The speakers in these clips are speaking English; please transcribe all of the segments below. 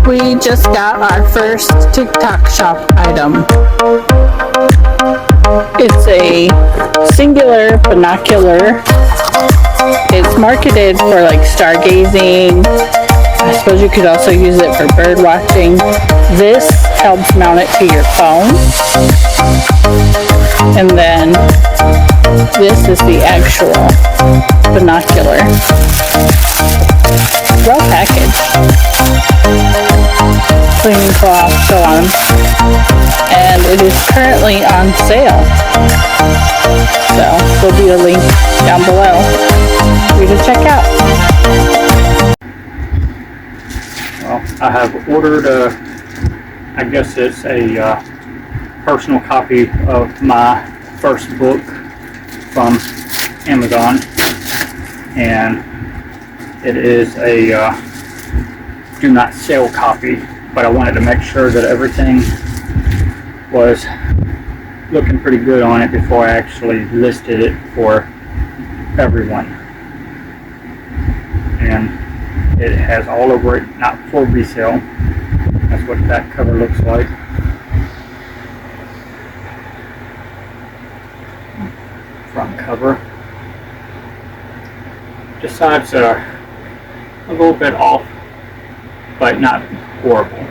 We just got our first TikTok shop item. It's a singular binocular. It's marketed for like stargazing. I suppose you could also use it for bird watching. This helps mount it to your phone. And then this is the actual binocular. Well packaged. Cleaning cloth, so on. And it is currently on sale. So there'll be a link down below for you to check out. Well, I have ordered I guess it's a personal copy of my first book from Amazon, and it is a do not sell copy, but I wanted to make sure that everything was looking pretty good on it before I actually listed it for everyone. And it has all over it, not for resale. That's what that cover looks like. Front cover. Just sides are a little bit off, but not horrible.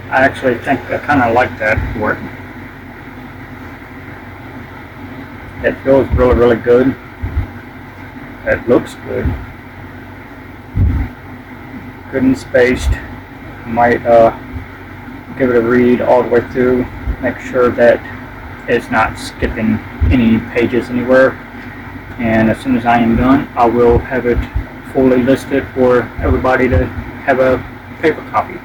I actually think I kind of like that for it. It feels really, really good. It looks good. Good and spaced. Might give it a read all the way through. Make sure that it's not skipping any pages anywhere. And as soon as I am done, I will have it fully listed for everybody to have a paper copy.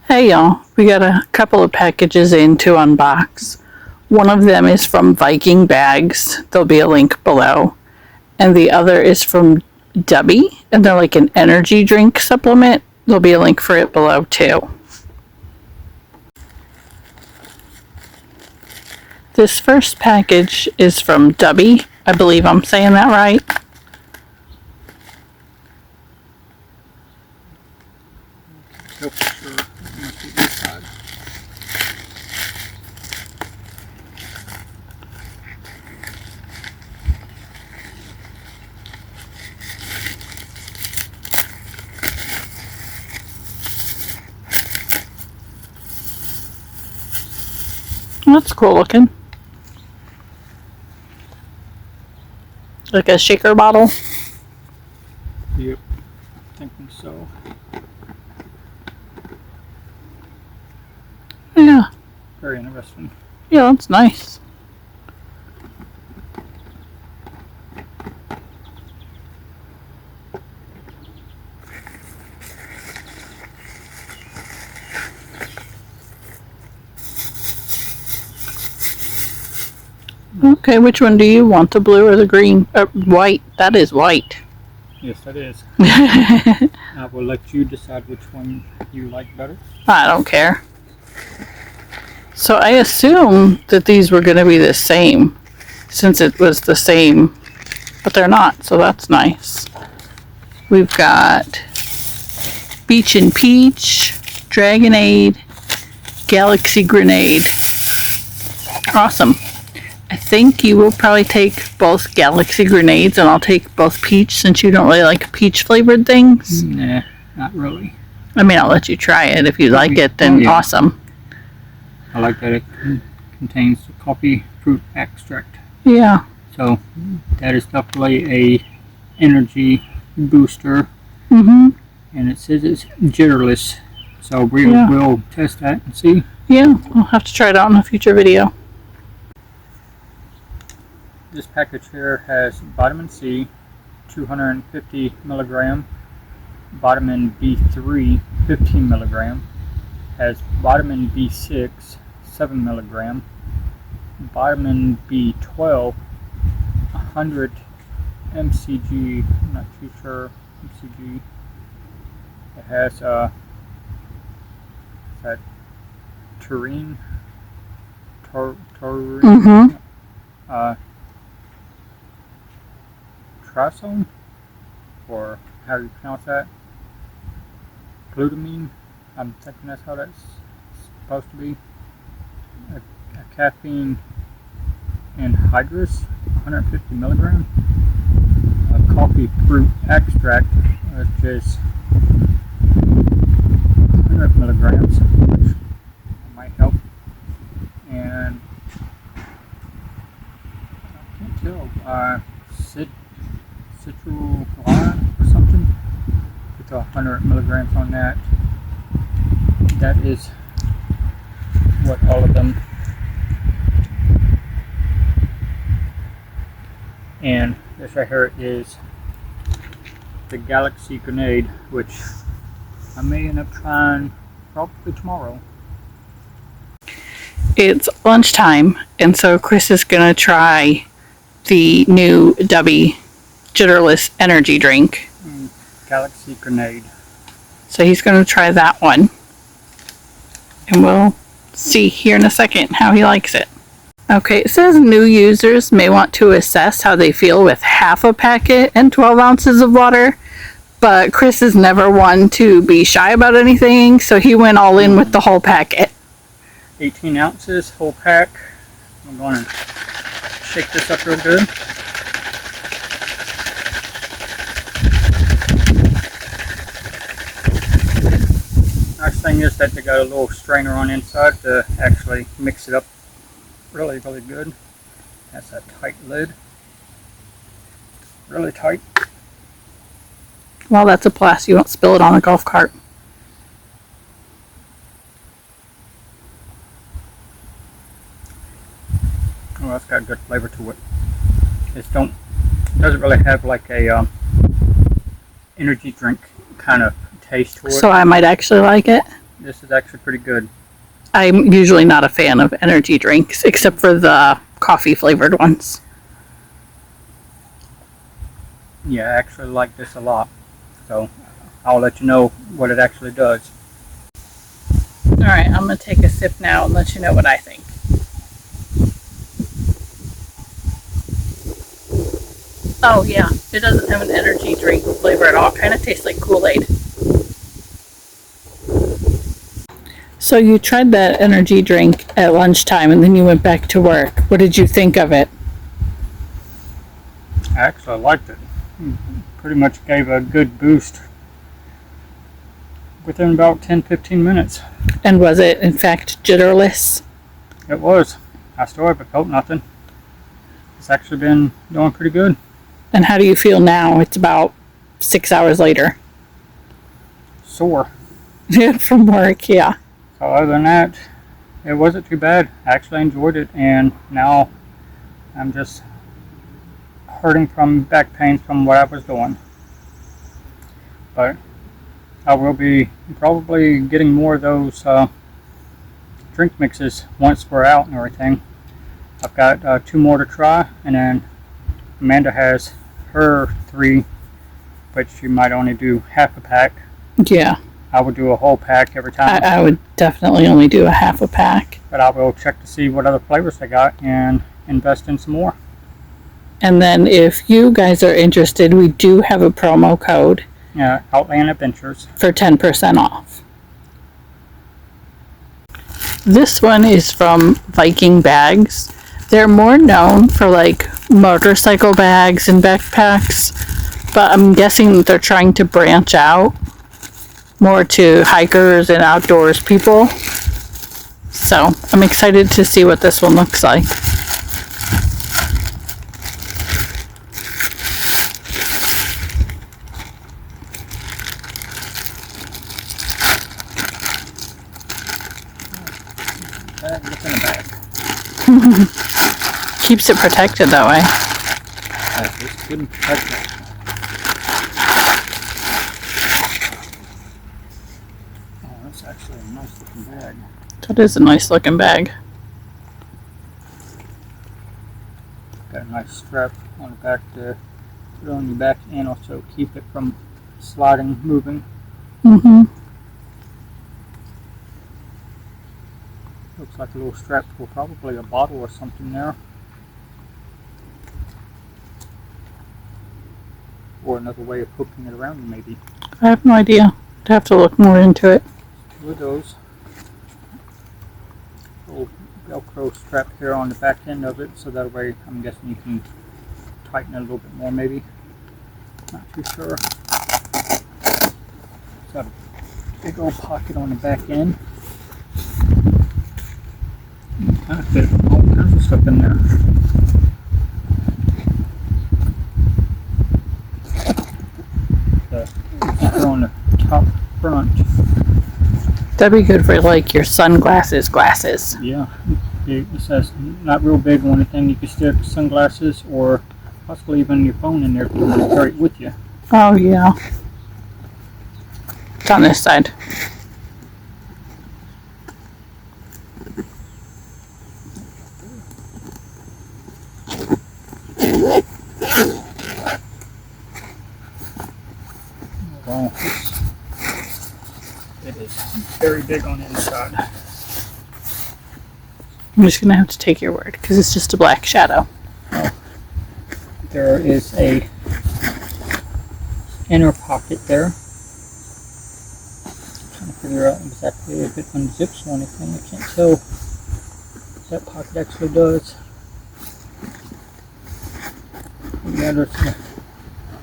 Hey y'all, we got a couple of packages in to unbox. One of them is from Viking Bags. There'll be a link below. And the other is from Debbie, and they're like an energy drink supplement. There'll be a link for it below too. This first package is from Debbie. I believe I'm saying that right. That's cool looking. Like a shaker bottle. Yep, thinking so. Yeah. Very interesting. Yeah, that's nice. Okay, which one do you want? The blue or the green? White. That is white. Yes, that is. I will let you decide which one you like better. I don't care. So I assume that these were going to be the same, since it was the same, but they're not, so that's nice. We've got Beach and Peach, Dragonade, Galaxy Grenade. Awesome. I think you will probably take both Galaxy Grenades, and I'll take both Peach, since you don't really like peach flavored things. Nah, not really. I mean, I'll let you try it. If you like it, then yeah. Awesome. I like that it contains coffee fruit extract. Yeah. So that is definitely a energy booster. Mm-hmm. And it says it's jitterless. So we will test that and see. Yeah, I'll have to try it out in a future video. This package here has vitamin C, 250 milligram, vitamin B3, 15 milligram, has vitamin B6, 7 milligram, vitamin B12, 100 mcg, I'm not too sure, mcg. It has that taurine, triazole, or how you pronounce that, glutamine. I'm thinking that's how that's supposed to be. A caffeine anhydrous, 150 milligrams. A coffee fruit extract, which is 100 milligrams, which might help. And I can't tell, citrulline or something. It's 100 milligrams on that. That is what all of them. And this right here is the Galaxy Grenade, which I may end up trying probably tomorrow. It's lunchtime, and so Chris is going to try the new Dubby Jitterless energy drink. Galaxy Grenade. So he's going to try that one. And we'll see here in a second how he likes it. Okay, it says new users may want to assess how they feel with half a packet and 12 ounces of water. But Chris is never one to be shy about anything, so he went all in with the whole packet. 18 ounces, whole pack. I'm going to shake this up real good. Nice thing is that they got a little strainer on the inside to actually mix it up really, really good. That's a tight lid. Really tight. Well, that's a plus. You won't spill it on a golf cart. Oh, that's got a good flavor to it. It doesn't really have like a energy drink kind of taste to it. So I might actually like it. This is actually pretty good. I'm usually not a fan of energy drinks, except for the coffee flavored ones. Yeah, I actually like this a lot. So I'll let you know what it actually does. Alright, I'm going to take a sip now and let you know what I think. Oh yeah, it doesn't have an energy drink flavor at all. It kind of tastes like Kool-Aid. So you tried that energy drink at lunchtime and then you went back to work. What did you think of it? I actually liked it. Pretty much gave a good boost within about 10-15 minutes. And was it in fact jitterless? It was. I still haven't felt nothing. It's actually been doing pretty good. And how do you feel now? It's about 6 hours later. Sore. From work, yeah. So other than that, it wasn't too bad. I actually enjoyed it, and now I'm just hurting from back pain from what I was doing. But I will be probably getting more of those drink mixes once we're out and everything. I've got 2 more to try, and then Amanda has her 3, but she might only do half a pack. Yeah. I would do a whole pack every time. I would definitely only do a half a pack. But I will check to see what other flavors they got and invest in some more. And then if you guys are interested, we do have a promo code. Yeah, Outland Adventures. For 10% off. This one is from Viking Bags. They're more known for like motorcycle bags and backpacks, but I'm guessing that they're trying to branch out more to hikers and outdoors people. So I'm excited to see what this one looks like. What's in the bag? Keeps it protected that way. It's good and protected. Oh, that's actually a nice looking bag. That is a nice looking bag. Got a nice strap on the back to put on your back and also keep it from sliding, moving. Mm-hmm. Looks like a little strap for probably a bottle or something there. or another way of hooking it around maybe. I have no idea. I'd have to look more into it. With those little Velcro strap here on the back end of it, so that way I'm guessing you can tighten it a little bit more maybe. Not too sure. It's got a big old pocket on the back end. You can kind of fit all kinds of stuff in there. Here on the top front. That'd be good for like your sunglasses glasses. Yeah, it says not real big or anything. You can stick sunglasses or possibly even your phone in there if you want to carry it with you. Oh yeah. It's on this side. Wow, it is very big on the inside. I'm just gonna have to take your word because it's just a black shadow. There is a inner pocket there. I'm trying to figure out exactly if it unzips or anything. I can't tell what that pocket actually does. Yeah, there's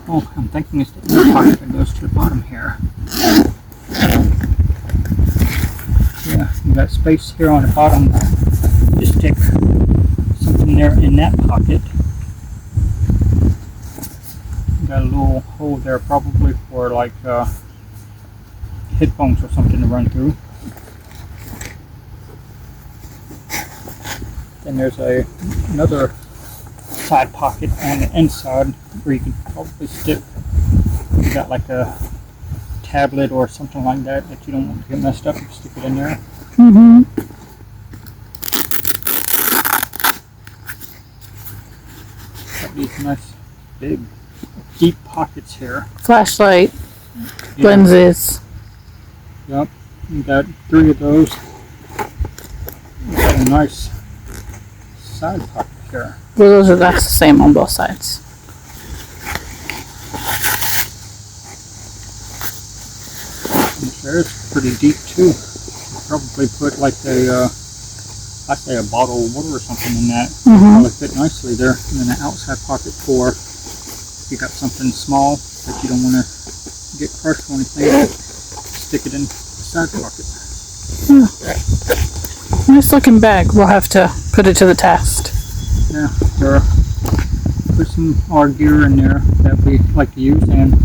I'm thinking it's the inner pocket that goes to the bottom here. Yeah, you got space here on the bottom. Just stick something there in that pocket. Got a little hole there probably for like headphones or something to run through. Then there's another side pocket on the inside where you can probably stick, you got like a tablet or something like that that you don't want to get messed up, you can stick it in there. Mm-hmm. Got these nice big deep pockets here. Flashlight, Yeah. lenses. Yep, you got 3 of those. You got a nice side pocket here. Well, that's the same on both sides. There's pretty deep too. You probably put like I'd say a bottle of water or something in that. Probably fit nicely there. And then an outside pocket for if you got something small that you don't want to get crushed or anything. Stick it in the side pocket. Yeah. Nice looking bag. We'll have to put it to the test. Yeah, put some our gear in there that we like to use, and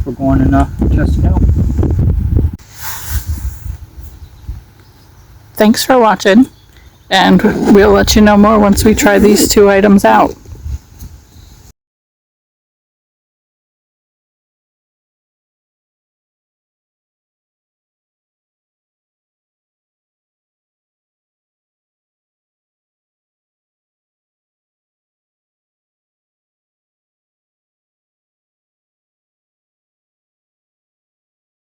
we're going and test it out. Thanks for watching, and we'll let you know more once we try these 2 items out.